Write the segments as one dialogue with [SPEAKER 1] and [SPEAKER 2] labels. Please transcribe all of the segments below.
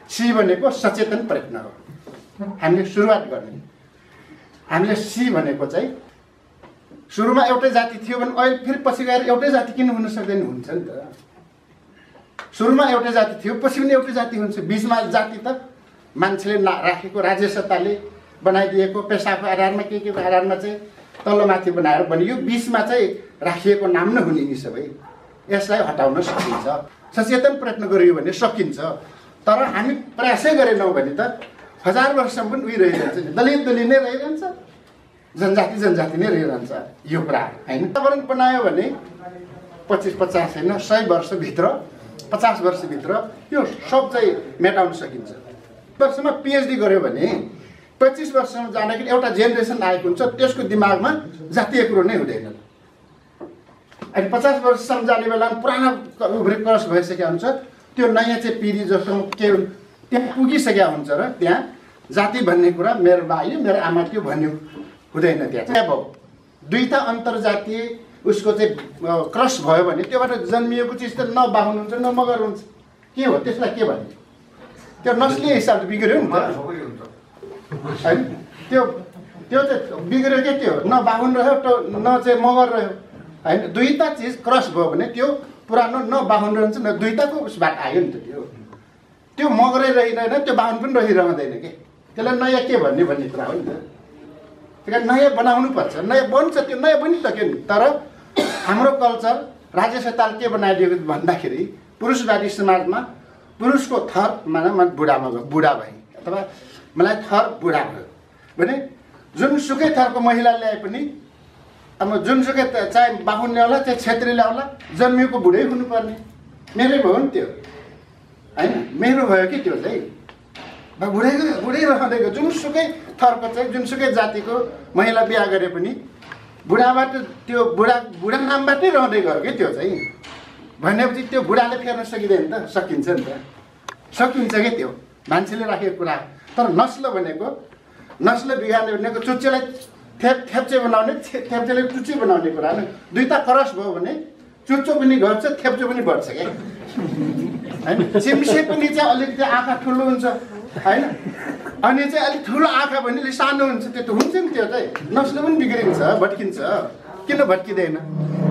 [SPEAKER 1] C भनेको सचेतन प्रयत्न हो। हामीले सुरुवात गर्ने। हामीले सी भनेको चाहिँ सुरुमा एउटै जाति थियो भने अहिले फेरि पछि गएर एउटै जाति किन हुन सक्दैन? हुन्छ नि त। सुरुमा एउटै जाति थियो, पछि पनि एउटै जाति हुन्छ। बिचमा जाति त मान्छेले राखेको राज्य सत्ताले बनाइदिएको पेसाको आधारमा के आधारमा चाहिँ तल्लोमाथि बनाएर बनियो। बिचमा चाहिँ राखिएको नाम नै हुने नि सबै। यसलाई हटाउन सकिन्छ, सचेतन प्रयत्न गरियो भने सकिन्छ। तर हामी प्रयासै गरेनौँ भने त 1000 वर्षसम्म पनि उही रहिरहन्छ नि, दलित नै रहिरहन्छ, जनजाति नै रहिरहन्छ। यो कुरा होइन। वातावरण बनायो भने 25-50 होइन 100 वर्षभित्र 50 वर्षभित्र यो सब चाहिँ मेटाउन सकिन्छ। वर्षमा पिएचडी गर्यो भने 25 वर्षसम्म जाँदाखेरि एउटा जेनेरेसन आएको हुन्छ, त्यसको दिमागमा जातीय कुरो नै हुँदैन। अनि 50 वर्षसम्म जाने बेलामा पुरानो उब्रे क्रस भइसकेको हुन्छ। त्यो नयाँ चाहिँ पिँढी जससँग के त्यहाँ पुगिसकेका हुन्छ र त्यहाँ जाति भन्ने कुरा मेरो बाइ मेरो आमा त्यो भन्ने हुँदैन। त्यहाँ अब दुईटा अन्तर्जातीय उसको चाहिँ क्रस भयो भने त्योबाट जन्मिएको चिज त न बाहुन हुन्छ न मगर हुन्छ। के हो त्यसलाई के भन्ने? त्यो नस्लीय हिसाबले बिग्रियो नि त होइन। त्यो चाहिँ बिग्रियो के? त्यो न बाहुन रह्यो न चाहिँ मगर रह्यो होइन। दुईटा चिज क्रस भयो भने त्यो पुरानो न बाहुन रहन्छ न दुईटाको उसबाट आयो नि त। त्यो मगरै रहिरहेन, त्यो बाहुन पनि रहिरहँदैन कि। त्यसलाई नयाँ के भन्ने कुरा हो नि त। त्यही कारण नयाँ बनाउनु पर्छ। नयाँ बन्छ, त्यो नयाँ बनिसक्यो नि। तर हाम्रो कल्चर राज्य सत्ताले के बनाइदिएको भन्दाखेरि पुरुषवादी समाजमा पुरुषको थर माने बुढा भए अथवा मलाई थर बुढा भयो भने जुनसुकै थरको महिला ल्याए पनि अब जुनसुकै चाहे बाहुन ल्याउला चाहे छेत्री ल्याउला जन्मिएको बुढै हुनुपर्ने। मेरै भयो नि त्यो होइन, मेरो भयो कि त्यो चाहिँ बुढै रहँदै गयो। जुनसुकै थरको चाहिँ जुनसुकै जातिको महिला बिहा गरे पनि बुढाबाट त्यो बुढा नामबाटै रहँदै गयो कि त्यो चाहिँ। भनेपछि त्यो बुढाले फेर्न सकिँदैन त? सकिन्छ नि त, सकिन्छ कि त्यो मान्छेले राखेको कुरा। तर नस्ल बिगार्ने भनेको चुच्चेलाई थेप्चे बनाउने, थेप्चेले चुच्चे बनाउने कुरा हो। दुईटा क्रस भयो भने चुच्चो पनि घट्छ, थेप्चो पनि बढ्छ क्या होइन। चिम्से पनि चाहिँ अलिकति आँखा ठुलो हुन्छ होइन, अनि चाहिँ अलिक ठुलो आँखा भने अलिक सानो हुन्छ। त्यो त हुन्छ नि। त्यो चाहिँ नस्ल पनि बिग्रिन्छ, भट्किन्छ। किन भट्किँदैन?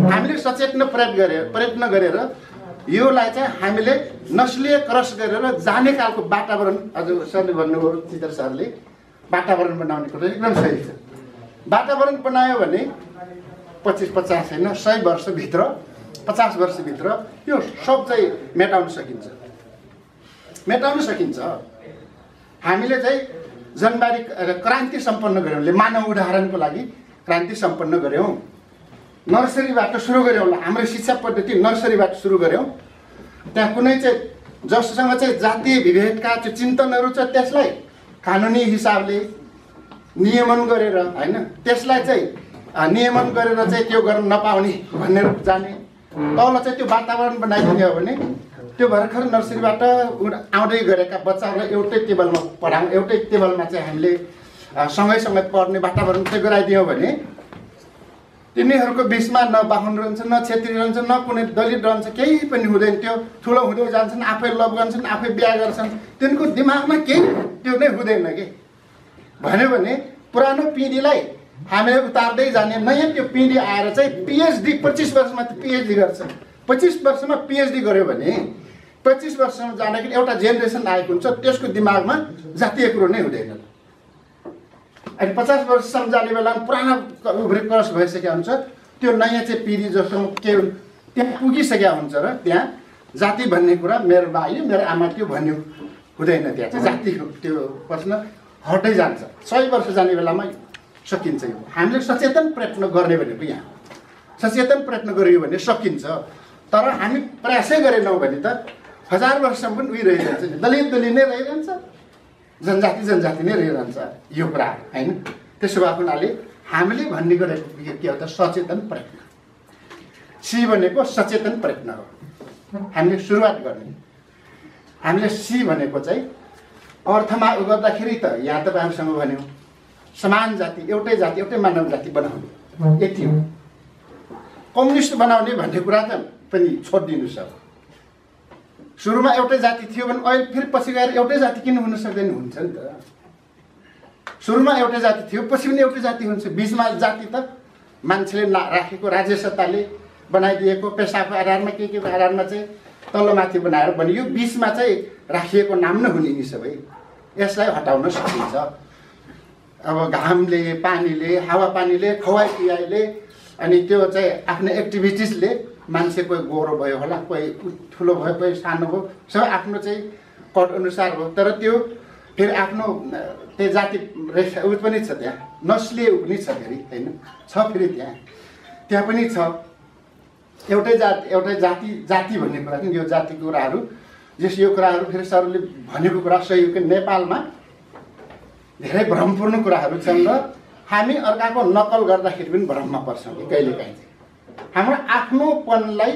[SPEAKER 1] हामीले सचेतन प्रयत्न गरेर योलाई चाहिँ हामीले नस्लीय क्रस गरेर जाने खालको वातावरण, अझ सरले भन्नुभयो चित्र सरले वातावरण बनाउने कुरा एकदम सही छ। वातावरण बनायो भने 25-50 होइन 100 वर्षभित्र 50 वर्षभित्र यो सब चाहिँ मेटाउन सकिन्छ। हामीले चाहिँ जनवारी क्रान्ति सम्पन्न गऱ्यौँ, मानव उदाहरणको लागि क्रान्ति सम्पन्न गऱ्यौँ। नर्सरीबाट सुरु गऱ्यौँ। हाम्रो शिक्षा पद्धति नर्सरीबाट सुरु गऱ्यौँ। त्यहाँ कुनै चाहिँ जससँग चाहिँ जातीय विभेदका चाहिँ चिन्तनहरू छ त्यसलाई कानुनी हिसाबले नियमन गरेर होइन, त्यसलाई चाहिँ नियमन गरेर चाहिँ त्यो गर्न नपाउने भनेर जाने। तल चाहिँ त्यो वातावरण बनाइदिने हो भने त्यो भर्खर नर्सरीबाट आउँदै गरेका बच्चाहरूलाई एउटै टेबलमा पढाउँ, एउटै टेबलमा चाहिँ हामीले सँगै पढ्ने वातावरण चाहिँ गराइदियौँ भने तिनीहरूको बिचमा न बाहुन रहन्छ, न छेत्री रहन्छ, न कुनै दलित रहन्छ, केही पनि हुँदैन। त्यो ठुलो हुँदै जान्छन्, आफै लभ गर्छन्, आफै बिहा गर्छन्, तिनको दिमागमा केही त्यो नै हुँदैन कि। भन्यो भने पुरानो पिँढीलाई हामीले उतार्दै जाने, नयाँ त्यो पिँढी आएर चाहिँ पिएचडी 25 वर्षमा पिएचडी गर्छ। 25 वर्षमा पिएचडी गर्यो भने 25 वर्षसम्म जाँदाखेरि एउटा जेनेरेसन आएको हुन्छ, त्यसको दिमागमा जातीय कुरो नै हुँदैन। अनि 50 वर्षसम्म जाने बेलामा पुरानो उब्रे क्रस भइसकेको हुन्छ। त्यो नयाँ चाहिँ पिँढी जससँग के त्यहाँ पुगिसकेका हुन्छ र त्यहाँ जाति भन्ने कुरा मेरो बाइ मेरो आमा त्यो भन्ने हुँदैन। त्यहाँ चाहिँ जातिको त्यो प्रश्न हट्दै जान्छ। 100 वर्ष जाने बेलामा सकिन्छ। यो हामीले सचेतन प्रयत्न गर्ने भनेको यहाँ सचेतन प्रयत्न गरियो भने सकिन्छ। तर हामी प्रयासै गरेनौँ भने त 1000 वर्षसम्म पनि उही रहिरहन्छ नि, दलित नै रहिरहन्छ, जनजाति नै रहिरहन्छ। यो कुरा होइन। त्यसो भएको हुनाले हामीले भन्ने गरेको के हो त? सचेतन प्रयत्न। सी भनेको सचेतन प्रयत्न हो। हामीले सुरुवात गर्ने। हामीले सी भनेको चाहिँ अर्थमा गर्दाखेरि त यहाँ तपाईँहरूसँग भन्यौँ समान जाति, एउटै मानव जाति बनाउने, यति हो। कम्युनिस्ट बनाउने भन्ने कुरा त पनि छोडिदिनुहोस्। अब सुरुमा एउटै जाति थियो भने अहिले फेरि पछि गएर एउटै जाति किन हुन सक्दैन? हुन्छ नि त। सुरुमा एउटै जाति थियो, पछि पनि एउटै जाति हुन्छ। बिचमा जाति त मान्छेले राखेको राज्य सत्ताले बनाइदिएको पेसाको आधारमा के आधारमा चाहिँ तल्लोमाथि बनाएर बनियो। बिचमा चाहिँ राखिएको नाम नै हुने नि सबै। यसलाई हटाउन सकिन्छ। अब घामले, पानीले, हावापानीले, खुवाइपियाइले अनि त्यो चाहिँ आफ्नो एक्टिभिटिजले मान्छे कोही गोरो भयो होला, कोही ठुलो भयो, कोही सानो भयो, सबै आफ्नो चाहिँ कड अनुसार हो। तर त्यो फेरि आफ्नो त्यो जाति रेखा उयो पनि छ, त्यहाँ नस्लीय पनि छ फेरि, होइन छ फेरि त्यहाँ पनि छ। एउटै जाति भन्ने कुरा यो जातिको कुराहरू जस यो कुराहरू फेरि सरले भनेको कुरा सही हो कि नेपालमा धेरै भ्रमपूर्ण कुराहरू छन् र हामी अर्काको नकल गर्दाखेरि पनि भ्रममा पर्छौँ कि कहिलेकाहीँ हाम्रो आफ्नोपनलाई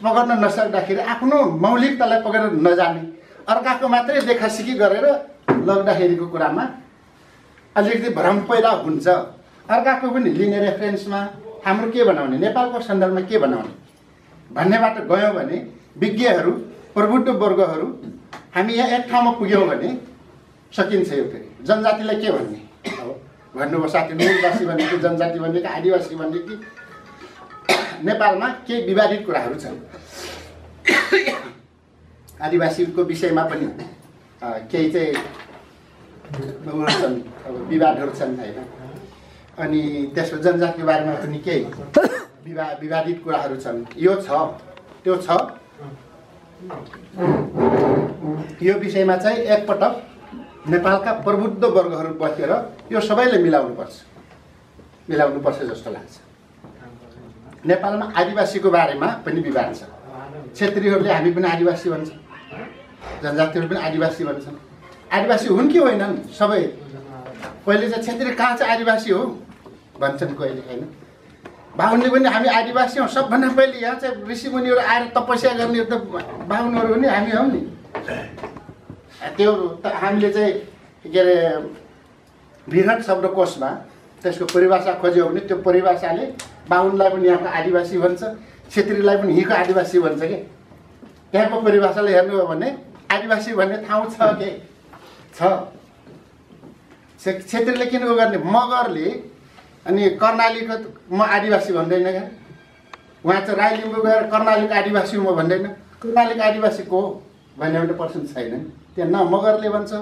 [SPEAKER 1] पक्र्न नसक्दाखेरि आफ्नो मौलिकतालाई पक्रेर नजाने अर्काको मात्रै देखासिकी गरेर लग्दाखेरिको कुरामा अलिकति भ्रम पैदा हुन्छ। अर्काको पनि लिने रेफरेन्समा हाम्रो के बनाउने, नेपालको सन्दर्भमा के बनाउने भन्नेबाट गयौँ भने विज्ञहरू, प्रबुद्ध वर्गहरू हामी यहाँ एक ठाउँमा पुग्यौँ भने सकिन्छ। यो फेरि जनजातिलाई के भन्ने भन्नुभयो साथी, मूलवासी भन्ने कि जनजाति भन्ने कि आदिवासी भन्ने कि नेपालमा केही विवादित कुराहरू छन्। आदिवासीको विषयमा पनि केही चाहिँ छन्, अब विवादहरू छन्, होइन। अनि त्यसको जनजातिको बारेमा पनि केही विवादित कुराहरू छन्। यो छ, त्यो छ। यो विषयमा चाहिँ एकपटक नेपालका प्रबुद्ध वर्गहरू बसेर यो सबैले मिलाउनुपर्छ जस्तो लाग्छ। नेपालमा आदिवासीको बारेमा पनि विवाद छ। क्षेत्रीहरूले हामी पनि आदिवासी भन्छ, जनजातिहरू पनि आदिवासी भन्छन्। आदिवासी हुन् कि होइनन् सबै? कहिले चाहिँ क्षेत्री कहाँ चाहिँ आदिवासी हो भन्छन्, कहिले होइन। बाहुनले पनि हामी आदिवासी हौँ। सबभन्दा पहिले यहाँ चाहिँ ऋषिमुनिहरू आएर तपस्या गर्ने त बाहुनहरू पनि हामी हौँ नि। त्यो त हामीले चाहिँ के अरे बृहत् शब्दकोशमा त्यसको परिभाषा खोज्यो भने त्यो परिभाषाले बाहुनलाई पनि यहाँको आदिवासी भन्छ, क्षेत्रीलाई पनि यहीँको आदिवासी भन्छ कि। त्यहाँको परिभाषाले हेर्नु हो भने आदिवासी भन्ने ठाउँ छ के छ। क्षेत्रीले किन उयो गर्ने? मगरले अनि कर्णालीको म आदिवासी भन्दैन क्या। उहाँ चाहिँ राई लिम्बू गएर कर्णालीको आदिवासी म भन्दैन। कर्णालीको आदिवासी को हो भन्ने एउटा पर्सन छैन। त्यहाँ न मगरले भन्छ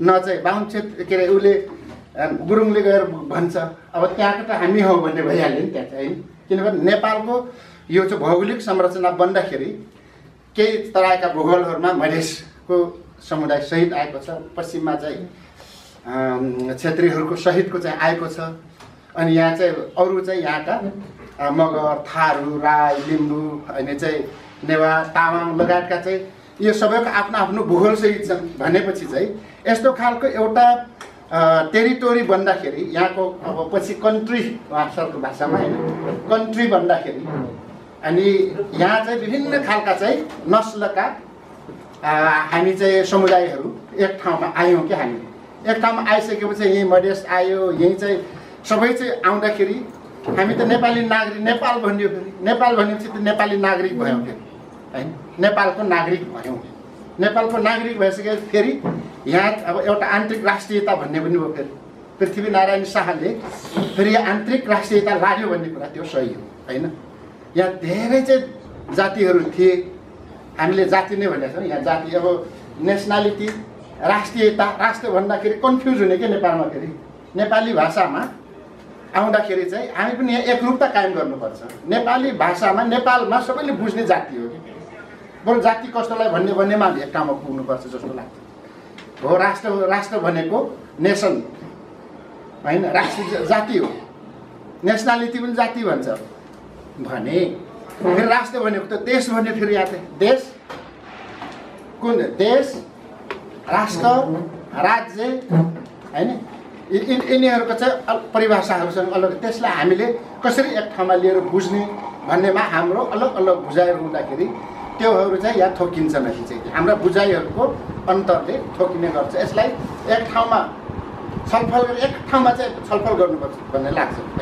[SPEAKER 1] न चाहिँ बाहुन क्षेत्र के अरे उसले गुरुङले गएर भन्छ। अब त्यहाँको त हामी हौँ भन्ने भइहाल्यो नि त्यहाँ चाहिँ, होइन। किनभने नेपालको यो चाहिँ भौगोलिक संरचना बन्दाखेरि केही तराईका भूगोलहरूमा मधेसको समुदाय सहित आएको छ, पश्चिममा चाहिँ क्षेत्रीहरूको सहितको चाहिँ आएको छ। अनि यहाँ चाहिँ अरू चाहिँ यहाँका मगर, थारू, राई, लिम्बू अनि चाहिँ नेवार, तामाङ लगायतका चाहिँ यो सबैको आफ्नो आफ्नो भूगोल सहित छन्। भनेपछि चाहिँ यस्तो खालको एउटा टेरिटोरी बन्दाखेरि यहाँको अब पछि कन्ट्री सरको भाषामा, होइन, कन्ट्री बन्दाखेरि अनि यहाँ चाहिँ विभिन्न खालका चाहिँ नस्लका हामी चाहिँ समुदायहरू एक ठाउँमा आयौँ कि। हामी एक ठाउँमा आइसकेपछि यहीँ मधेस आयो, यहीँ चाहिँ सबै चाहिँ आउँदाखेरि हामी त नेपाली नागरिक, नेपाल भन्यो फेरि नेपाल भनेपछि त नेपाली नागरिक भयौँ फेरि, होइन। नेपालको नागरिक भयौँ। नेपालको नागरिक भइसकेपछि फेरि यहाँ अब एउटा आन्तरिक राष्ट्रियता भन्ने पनि हो। फेरि पृथ्वीनारायण शाहले फेरि आन्तरिक राष्ट्रियता लाग्यो भन्ने कुरा त्यो सही हो, होइन। यहाँ धेरै चाहिँ जातिहरू थिए। हामीले जाति नै भनेको छौँ। यहाँ जाति अब नेसनालिटी, राष्ट्रियता, राष्ट्र भन्दाखेरि कन्फ्युज हुने के नेपालमा। फेरि नेपाली भाषामा आउँदाखेरि चाहिँ हामी पनि यहाँ एकरूपता कायम गर्नुपर्छ। नेपाली भाषामा नेपालमा सबैले बुझ्ने जाति हो कि। बरु जाति कस्तोलाई भन्नेमा एक ठाउँमा पुग्नुपर्छ जस्तो लाग्छ। हो राष्ट्र भनेको नेसन, होइन, राष्ट्र जाति हो। नेसनालिटी पनि जाति भन्छ भने फेरि राष्ट्र भनेको त देश भन्ने। फेरि यहाँ चाहिँ देश, कुन देश, राष्ट्र, राज्य, होइन, यिनीहरूको चाहिँ परिभाषाहरू छन् अलग। त्यसलाई हामीले कसरी एक ठाउँमा लिएर बुझ्ने भन्नेमा हाम्रो अलग अलग बुझाइहरू हुँदाखेरि त्योहरू चाहिँ यहाँ थोकिन्छ माथि चाहिँ हाम्रा बुझाइहरूको अन्तरले थोकिने गर्छ। यसलाई एक ठाउँमा छलफल गरेर एक ठाउँमा चाहिँ छलफल गर्नुपर्छ भन्ने लाग्छ।